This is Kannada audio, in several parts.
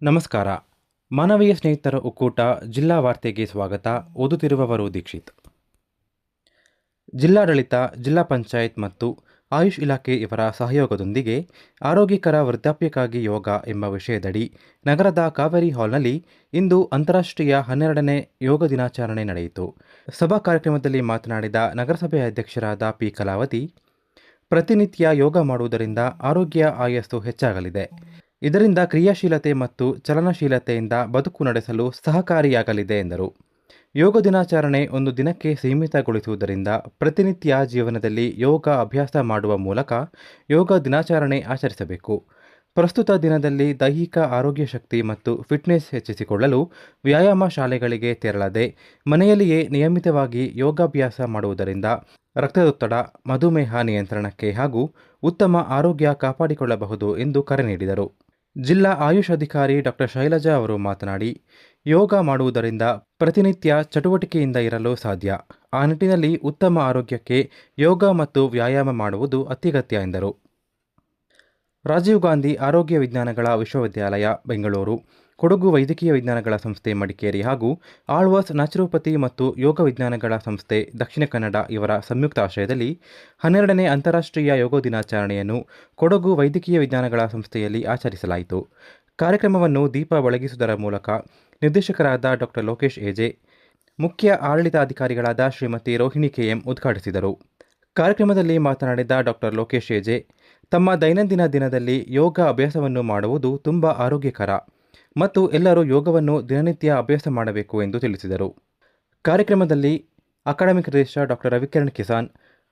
ನಮಸ್ಕಾರ. ಮಾನವೀಯ ಸ್ನೇಹಿತರ ಒಕ್ಕೂಟ ಜಿಲ್ಲಾ ವಾರ್ತೆಗೆ ಸ್ವಾಗತ. ಓದುತ್ತಿರುವವರು ದೀಕ್ಷಿತ್. ಜಿಲ್ಲಾಡಳಿತ, ಜಿಲ್ಲಾ ಪಂಚಾಯತ್ ಮತ್ತು ಆಯುಷ್ ಇಲಾಖೆ ಇವರ ಸಹಯೋಗದೊಂದಿಗೆ ಆರೋಗ್ಯಕರ ವೃದ್ಧಾಪ್ಯಕ್ಕಾಗಿ ಯೋಗ ಎಂಬ ವಿಷಯದಡಿ ನಗರದ ಕಾವೇರಿ ಹಾಲ್ನಲ್ಲಿ ಇಂದು ಅಂತಾರಾಷ್ಟ್ರೀಯ 12ನೇ ಯೋಗ ದಿನಾಚರಣೆ ನಡೆಯಿತು. ಸಭಾ ಕಾರ್ಯಕ್ರಮದಲ್ಲಿ ಮಾತನಾಡಿದ ನಗರಸಭೆ ಅಧ್ಯಕ್ಷರಾದ ಪಿ. ಕಲಾವತಿ, ಪ್ರತಿನಿತ್ಯ ಯೋಗ ಮಾಡುವುದರಿಂದ ಆರೋಗ್ಯ ಆಯಸ್ಸು ಹೆಚ್ಚಾಗಲಿದೆ. ಇದರಿಂದ ಕ್ರಿಯಾಶೀಲತೆ ಮತ್ತು ಚಲನಶೀಲತೆಯಿಂದ ಬದುಕು ನಡೆಸಲು ಸಹಕಾರಿಯಾಗಲಿದೆ ಎಂದರು. ಯೋಗ ದಿನಾಚರಣೆ ಒಂದು ದಿನಕ್ಕೆ ಸೀಮಿತಗೊಳಿಸುವುದರಿಂದ ಪ್ರತಿನಿತ್ಯ ಜೀವನದಲ್ಲಿ ಯೋಗ ಅಭ್ಯಾಸ ಮಾಡುವ ಮೂಲಕ ಯೋಗ ದಿನಾಚರಣೆ ಆಚರಿಸಬೇಕು. ಪ್ರಸ್ತುತ ದಿನದಲ್ಲಿ ದೈಹಿಕ ಆರೋಗ್ಯ ಶಕ್ತಿ ಮತ್ತು ಫಿಟ್ನೆಸ್ ಹೆಚ್ಚಿಸಿಕೊಳ್ಳಲು ವ್ಯಾಯಾಮ ಶಾಲೆಗಳಿಗೆ ತೆರಳದೆ ಮನೆಯಲ್ಲಿಯೇ ನಿಯಮಿತವಾಗಿ ಯೋಗಾಭ್ಯಾಸ ಮಾಡುವುದರಿಂದ ರಕ್ತದೊತ್ತಡ, ಮಧುಮೇಹ ನಿಯಂತ್ರಣಕ್ಕೆ ಹಾಗೂ ಉತ್ತಮ ಆರೋಗ್ಯ ಕಾಪಾಡಿಕೊಳ್ಳಬಹುದು ಎಂದು ಕರೆ ನೀಡಿದರು. ಜಿಲ್ಲಾ ಆಯುಷ್ ಅಧಿಕಾರಿ ಡಾ. ಶೈಲಜಾ ಅವರು ಮಾತನಾಡಿ, ಯೋಗ ಮಾಡುವುದರಿಂದ ಪ್ರತಿನಿತ್ಯ ಚಟುವಟಿಕೆಯಿಂದ ಇರಲು ಸಾಧ್ಯ. ಆ ನಿಟ್ಟಿನಲ್ಲಿ ಉತ್ತಮ ಆರೋಗ್ಯಕ್ಕೆ ಯೋಗ ಮತ್ತು ವ್ಯಾಯಾಮ ಮಾಡುವುದು ಅತ್ಯಗತ್ಯ ಎಂದರು. ರಾಜೀವ್ ಗಾಂಧಿ ಆರೋಗ್ಯ ವಿಜ್ಞಾನಗಳ ವಿಶ್ವವಿದ್ಯಾಲಯ ಬೆಂಗಳೂರು, ಕೊಡಗು ವೈದ್ಯಕೀಯ ವಿಜ್ಞಾನಗಳ ಸಂಸ್ಥೆ ಮಡಿಕೇರಿ ಹಾಗೂ ಆಳ್ವಾಸ್ ನ್ಯಾಚುರೋಪತಿ ಮತ್ತು ಯೋಗ ವಿಜ್ಞಾನಗಳ ಸಂಸ್ಥೆ ದಕ್ಷಿಣ ಕನ್ನಡ ಇವರ ಸಂಯುಕ್ತ ಆಶ್ರಯದಲ್ಲಿ 12ನೇ ಅಂತಾರಾಷ್ಟ್ರೀಯ ಯೋಗ ದಿನಾಚರಣೆಯನ್ನು ಕೊಡಗು ವೈದ್ಯಕೀಯ ವಿಜ್ಞಾನಗಳ ಸಂಸ್ಥೆಯಲ್ಲಿ ಆಚರಿಸಲಾಯಿತು. ಕಾರ್ಯಕ್ರಮವನ್ನು ದೀಪ ಬೆಳಗಿಸುವುದರ ಮೂಲಕ ನಿರ್ದೇಶಕರಾದ ಡಾ. ಲೋಕೇಶ್ ಎಜೆ, ಮುಖ್ಯ ಆಡಳಿತಾಧಿಕಾರಿಗಳಾದ ಶ್ರೀಮತಿ ರೋಹಿಣಿ ಕೆಎಂ ಉದ್ಘಾಟಿಸಿದರು. ಕಾರ್ಯಕ್ರಮದಲ್ಲಿ ಮಾತನಾಡಿದ ಡಾ. ಲೋಕೇಶ್ ಎಜೆ, ತಮ್ಮ ದೈನಂದಿನ ದಿನದಲ್ಲಿ ಯೋಗ ಅಭ್ಯಾಸವನ್ನು ಮಾಡುವುದು ತುಂಬ ಆರೋಗ್ಯಕರ ಮತ್ತು ಎಲ್ಲರೂ ಯೋಗವನ್ನು ದಿನನಿತ್ಯ ಅಭ್ಯಾಸ ಮಾಡಬೇಕು ಎಂದು ತಿಳಿಸಿದರು. ಕಾರ್ಯಕ್ರಮದಲ್ಲಿ ಅಕಾಡೆಮಿಕ್ ರಿಜಿಸ್ಟ್ರಾರ್ ಡಾ. ರವಿಕಿರಣ್ ಕಿಸಾನ್,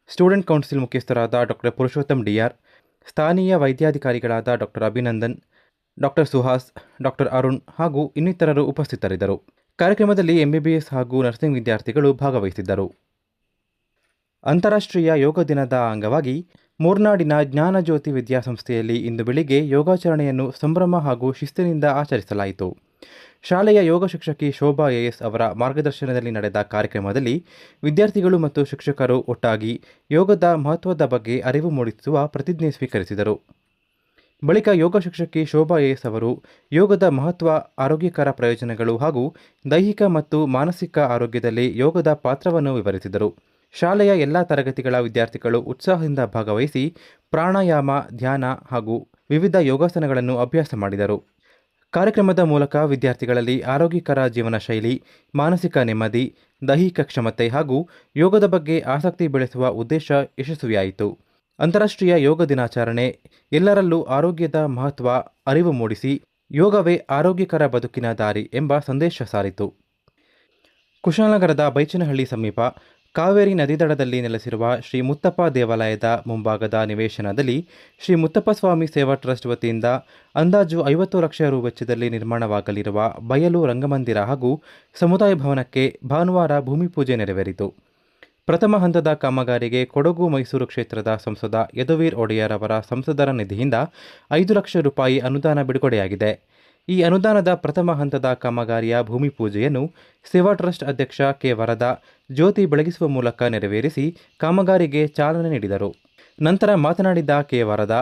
ಸ್ಟೂಡೆಂಟ್ ಕೌನ್ಸಿಲ್ ಮುಖ್ಯಸ್ಥರಾದ ಡಾ. ಪುರುಷೋತ್ತಮ್ ಡಿಆರ್, ಸ್ಥಾನೀಯ ವೈದ್ಯಾಧಿಕಾರಿಗಳಾದ ಡಾ. ಅಭಿನಂದನ್, ಡಾ. ಸುಹಾಸ್, ಡಾ. ಅರುಣ್ ಹಾಗೂ ಇನ್ನಿತರರು ಉಪಸ್ಥಿತರಿದ್ದರು. ಕಾರ್ಯಕ್ರಮದಲ್ಲಿ ಎಂಬಿಬಿಎಸ್ ಹಾಗೂ ನರ್ಸಿಂಗ್ ವಿದ್ಯಾರ್ಥಿಗಳು ಭಾಗವಹಿಸಿದ್ದರು. ಅಂತಾರಾಷ್ಟ್ರೀಯ ಯೋಗ ದಿನದ ಅಂಗವಾಗಿ ಮೂರ್ನಾಡಿನ ಜ್ಞಾನಜ್ಯೋತಿ ವಿದ್ಯಾಸಂಸ್ಥೆಯಲ್ಲಿ ಇಂದು ಬೆಳಿಗ್ಗೆ ಯೋಗಾಚರಣೆಯನ್ನು ಸಂಭ್ರಮ ಹಾಗೂ ಶಿಸ್ತಿನಿಂದ ಆಚರಿಸಲಾಯಿತು. ಶಾಲೆಯ ಯೋಗ ಶಿಕ್ಷಕಿ ಶೋಭಾ ಎಎಸ್ ಅವರ ಮಾರ್ಗದರ್ಶನದಲ್ಲಿ ನಡೆದ ಕಾರ್ಯಕ್ರಮದಲ್ಲಿ ವಿದ್ಯಾರ್ಥಿಗಳು ಮತ್ತು ಶಿಕ್ಷಕರು ಒಟ್ಟಾಗಿ ಯೋಗದ ಮಹತ್ವದ ಬಗ್ಗೆ ಅರಿವು ಮೂಡಿಸುವ ಪ್ರತಿಜ್ಞೆ ಸ್ವೀಕರಿಸಿದರು. ಬಳಿಕ ಯೋಗ ಶಿಕ್ಷಕಿ ಶೋಭಾ ಎಎಸ್ ಅವರು ಯೋಗದ ಮಹತ್ವ, ಆರೋಗ್ಯಕರ ಪ್ರಯೋಜನಗಳು ಹಾಗೂ ದೈಹಿಕ ಮತ್ತು ಮಾನಸಿಕ ಆರೋಗ್ಯದಲ್ಲಿ ಯೋಗದ ಪಾತ್ರವನ್ನು ವಿವರಿಸಿದರು. ಶಾಲೆಯ ಎಲ್ಲ ತರಗತಿಗಳ ವಿದ್ಯಾರ್ಥಿಗಳು ಉತ್ಸಾಹದಿಂದ ಭಾಗವಹಿಸಿ ಪ್ರಾಣಾಯಾಮ, ಧ್ಯಾನ ಹಾಗೂ ವಿವಿಧ ಯೋಗಾಸನಗಳನ್ನು ಅಭ್ಯಾಸ ಮಾಡಿದರು. ಕಾರ್ಯಕ್ರಮದ ಮೂಲಕ ವಿದ್ಯಾರ್ಥಿಗಳಲ್ಲಿ ಆರೋಗ್ಯಕರ ಜೀವನ ಶೈಲಿ, ಮಾನಸಿಕ ನೆಮ್ಮದಿ, ದೈಹಿಕ ಕ್ಷಮತೆ ಹಾಗೂ ಯೋಗದ ಬಗ್ಗೆ ಆಸಕ್ತಿ ಬೆಳೆಸುವ ಉದ್ದೇಶ ಯಶಸ್ವಿಯಾಯಿತು. ಅಂತಾರಾಷ್ಟ್ರೀಯ ಯೋಗ ದಿನಾಚರಣೆ ಎಲ್ಲರಲ್ಲೂ ಆರೋಗ್ಯದ ಮಹತ್ವ ಅರಿವು ಮೂಡಿಸಿ ಯೋಗವೇ ಆರೋಗ್ಯಕರ ಬದುಕಿನ ದಾರಿ ಎಂಬ ಸಂದೇಶ ಸಾರಿತು. ಕುಶಾಲನಗರದ ಬೈಚನಹಳ್ಳಿ ಸಮೀಪ ಕಾವೇರಿ ನದಿದಡದಲ್ಲಿ ನೆಲೆಸಿರುವ ಶ್ರೀ ಮುತ್ತಪ್ಪ ದೇವಾಲಯದ ಮುಂಭಾಗದ ನಿವೇಶನದಲ್ಲಿ ಶ್ರೀ ಮುತ್ತಪ್ಪಸ್ವಾಮಿ ಸೇವಾ ಟ್ರಸ್ಟ್ ವತಿಯಿಂದ ಅಂದಾಜು 50 ಲಕ್ಷ ರು ವೆಚ್ಚದಲ್ಲಿ ನಿರ್ಮಾಣವಾಗಲಿರುವ ಬಯಲು ರಂಗಮಂದಿರ ಹಾಗೂ ಸಮುದಾಯ ಭವನಕ್ಕೆ ಭಾನುವಾರ ಭೂಮಿ ಪೂಜೆ ನೆರವೇರಿತು. ಪ್ರಥಮ ಹಂತದ ಕಾಮಗಾರಿಗೆ ಕೊಡಗು ಮೈಸೂರು ಕ್ಷೇತ್ರದ ಸಂಸದ ಯದುವೀರ್ ಒಡೆಯರ್ ಅವರ ಸಂಸದರ ನಿಧಿಯಿಂದ 5 ಲಕ್ಷ ರೂಪಾಯಿ ಅನುದಾನ ಬಿಡುಗಡೆಯಾಗಿದೆ. ಈ ಅನುದಾನದ ಪ್ರಥಮ ಹಂತದ ಕಾಮಗಾರಿಯ ಭೂಮಿ ಪೂಜೆಯನ್ನು ಸೇವಾ ಟ್ರಸ್ಟ್ ಅಧ್ಯಕ್ಷ ಕೆ. ವರದಾ ಜ್ಯೋತಿ ಬೆಳಗಿಸುವ ಮೂಲಕ ನೆರವೇರಿಸಿ ಕಾಮಗಾರಿಗೆ ಚಾಲನೆ ನೀಡಿದರು. ನಂತರ ಮಾತನಾಡಿದ ಕೆ. ವರದಾ,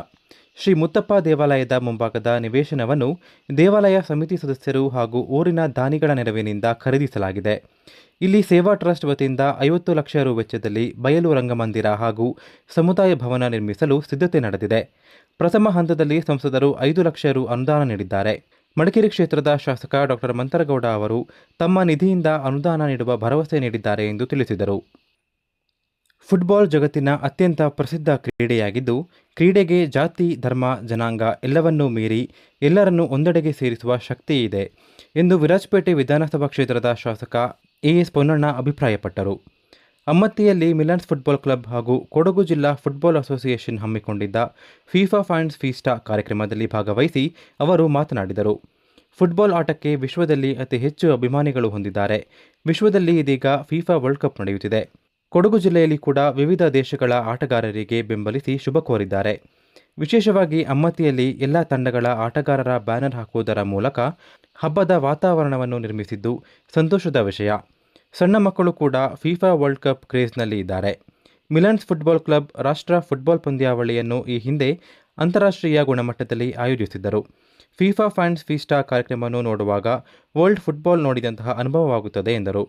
ಶ್ರೀ ಮುತ್ತಪ್ಪ ದೇವಾಲಯದ ಮುಂಭಾಗದ ನಿವೇಶನವನ್ನು ದೇವಾಲಯ ಸಮಿತಿ ಸದಸ್ಯರು ಹಾಗೂ ಊರಿನ ದಾನಿಗಳ ನೆರವಿನಿಂದ ಖರೀದಿಸಲಾಗಿದೆ. ಇಲ್ಲಿ ಸೇವಾ ಟ್ರಸ್ಟ್ ವತಿಯಿಂದ 50 ಲಕ್ಷ ರು ವೆಚ್ಚದಲ್ಲಿ ಬಯಲು ರಂಗಮಂದಿರ ಹಾಗೂ ಸಮುದಾಯ ಭವನ ನಿರ್ಮಿಸಲು ಸಿದ್ಧತೆ ನಡೆದಿದೆ. ಪ್ರಥಮ ಹಂತದಲ್ಲಿ ಸಂಸದರು 5 ಲಕ್ಷ ರು ಅನುದಾನ ನೀಡಿದ್ದಾರೆ. ಮಡಿಕೇರಿ ಕ್ಷೇತ್ರದ ಶಾಸಕ ಡಾ. ಮಂತರಗೌಡ ಅವರು ತಮ್ಮ ನಿಧಿಯಿಂದ ಅನುದಾನ ನೀಡುವ ಭರವಸೆ ನೀಡಿದ್ದಾರೆ ಎಂದು ತಿಳಿಸಿದರು. ಫುಟ್ಬಾಲ್ ಜಗತ್ತಿನ ಅತ್ಯಂತ ಪ್ರಸಿದ್ಧ ಕ್ರೀಡೆಯಾಗಿದ್ದು, ಕ್ರೀಡೆಗೆ ಜಾತಿ, ಧರ್ಮ, ಜನಾಂಗ ಎಲ್ಲವನ್ನೂ ಮೀರಿ ಎಲ್ಲರನ್ನೂ ಒಂದೆಡೆಗೆ ಸೇರಿಸುವ ಶಕ್ತಿ ಇದೆ ಎಂದು ವಿರಾಜಪೇಟೆ ವಿಧಾನಸಭಾ ಕ್ಷೇತ್ರದ ಶಾಸಕ ಎಎಸ್ ಪೊನ್ನಣ್ಣ ಅಭಿಪ್ರಾಯಪಟ್ಟರು. ಅಮ್ಮತ್ತಿಯಲ್ಲಿ ಮಿಲನ್ಸ್ ಫುಟ್ಬಾಲ್ ಕ್ಲಬ್ ಹಾಗೂ ಕೊಡಗು ಜಿಲ್ಲಾ ಫುಟ್ಬಾಲ್ ಅಸೋಸಿಯೇಷನ್ ಹಮ್ಮಿಕೊಂಡಿದ್ದ ಫಿಫಾ ಫ್ಯಾನ್ಸ್ ಫೀಸ್ಟಾ ಕಾರ್ಯಕ್ರಮದಲ್ಲಿ ಭಾಗವಹಿಸಿ ಅವರು ಮಾತನಾಡಿದರು. ಫುಟ್ಬಾಲ್ ಆಟಕ್ಕೆ ವಿಶ್ವದಲ್ಲಿ ಅತಿ ಹೆಚ್ಚು ಅಭಿಮಾನಿಗಳು ಹೊಂದಿದ್ದಾರೆ. ವಿಶ್ವದಲ್ಲಿ ಇದೀಗ ಫಿಫಾ ವರ್ಲ್ಡ್ ಕಪ್ ನಡೆಯುತ್ತಿದೆ. ಕೊಡಗು ಜಿಲ್ಲೆಯಲ್ಲಿ ಕೂಡ ವಿವಿಧ ದೇಶಗಳ ಆಟಗಾರರಿಗೆ ಬೆಂಬಲಿಸಿ ಶುಭ ಕೋರಿದ್ದಾರೆ. ವಿಶೇಷವಾಗಿ ಅಮ್ಮತ್ತಿಯಲ್ಲಿ ಎಲ್ಲ ತಂಡಗಳ ಆಟಗಾರರ ಬ್ಯಾನರ್ ಹಾಕುವುದರ ಮೂಲಕ ಹಬ್ಬದ ವಾತಾವರಣವನ್ನು ನಿರ್ಮಿಸಿದ್ದು ಸಂತೋಷದ ವಿಷಯ. ಸಣ್ಣ ಮಕ್ಕಳು ಕೂಡ ಫಿಫಾ ವರ್ಲ್ಡ್ ಕಪ್ ಕ್ರೇಜ್ನಲ್ಲಿ ಇದ್ದಾರೆ. ಮಿಲನ್ಸ್ ಫುಟ್ಬಾಲ್ ಕ್ಲಬ್ ರಾಷ್ಟ್ರ ಫುಟ್ಬಾಲ್ ಪಂದ್ಯಾವಳಿಯನ್ನು ಈ ಹಿಂದೆ ಅಂತಾರಾಷ್ಟ್ರೀಯ ಗುಣಮಟ್ಟದಲ್ಲಿ ಆಯೋಜಿಸಿದ್ದರು. ಫಿಫಾ ಫ್ಯಾನ್ಸ್ ಫೀಸ್ಟಾ ಕಾರ್ಯಕ್ರಮವನ್ನು ನೋಡುವಾಗ ವರ್ಲ್ಡ್ ಫುಟ್ಬಾಲ್ ನೋಡಿದಂತಹ ಅನುಭವವಾಗುತ್ತದೆ ಎಂದರು.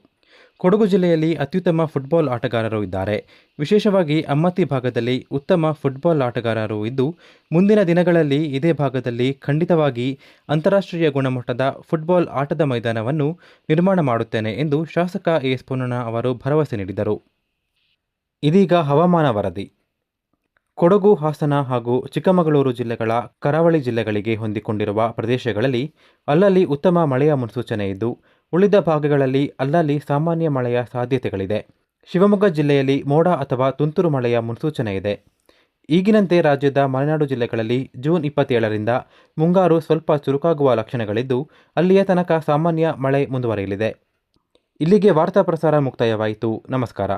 ಕೊಡಗು ಜಿಲ್ಲೆಯಲ್ಲಿ ಅತ್ಯುತ್ತಮ ಫುಟ್ಬಾಲ್ ಆಟಗಾರರು ಇದ್ದಾರೆ. ವಿಶೇಷವಾಗಿ ಅಮ್ಮತ್ತಿ ಭಾಗದಲ್ಲಿ ಉತ್ತಮ ಫುಟ್ಬಾಲ್ ಆಟಗಾರರು ಇದ್ದು, ಮುಂದಿನ ದಿನಗಳಲ್ಲಿ ಇದೇ ಭಾಗದಲ್ಲಿ ಖಂಡಿತವಾಗಿ ಅಂತಾರಾಷ್ಟ್ರೀಯ ಗುಣಮಟ್ಟದ ಫುಟ್ಬಾಲ್ ಆಟದ ಮೈದಾನವನ್ನು ನಿರ್ಮಾಣ ಮಾಡುತ್ತೇನೆ ಎಂದು ಶಾಸಕ ಎಸ್ ಪೊನ್ನಣ್ಣ ಅವರು ಭರವಸೆ ನೀಡಿದರು. ಇದೀಗ ಹವಾಮಾನ ವರದಿ. ಕೊಡಗು, ಹಾಸನ ಹಾಗೂ ಚಿಕ್ಕಮಗಳೂರು ಜಿಲ್ಲೆಗಳ ಕರಾವಳಿ ಜಿಲ್ಲೆಗಳಿಗೆ ಹೊಂದಿಕೊಂಡಿರುವ ಪ್ರದೇಶಗಳಲ್ಲಿ ಅಲ್ಲಲ್ಲಿ ಉತ್ತಮ ಮಳೆಯ ಮುನ್ಸೂಚನೆ ಇದ್ದು, ಉಳಿದ ಭಾಗಗಳಲ್ಲಿ ಅಲ್ಲಲ್ಲಿ ಸಾಮಾನ್ಯ ಮಳೆಯ ಸಾಧ್ಯತೆಗಳಿದೆ. ಶಿವಮೊಗ್ಗ ಜಿಲ್ಲೆಯಲ್ಲಿ ಮೋಡ ಅಥವಾ ತುಂತುರು ಮಳೆಯ ಮುನ್ಸೂಚನೆ ಇದೆ. ಈಗಿನಂತೆ ರಾಜ್ಯದ ಮಲೆನಾಡು ಜಿಲ್ಲೆಗಳಲ್ಲಿ ಜೂನ್ 27ರಿಂದ ಮುಂಗಾರು ಸ್ವಲ್ಪ ಚುರುಕಾಗುವ ಲಕ್ಷಣಗಳಿದ್ದು, ಅಲ್ಲಿಯ ತನಕ ಸಾಮಾನ್ಯ ಮಳೆ ಮುಂದುವರಿಯಲಿದೆ. ಇಲ್ಲಿಗೆ ವಾರ್ತಾ ಪ್ರಸಾರ ಮುಕ್ತಾಯವಾಯಿತು. ನಮಸ್ಕಾರ.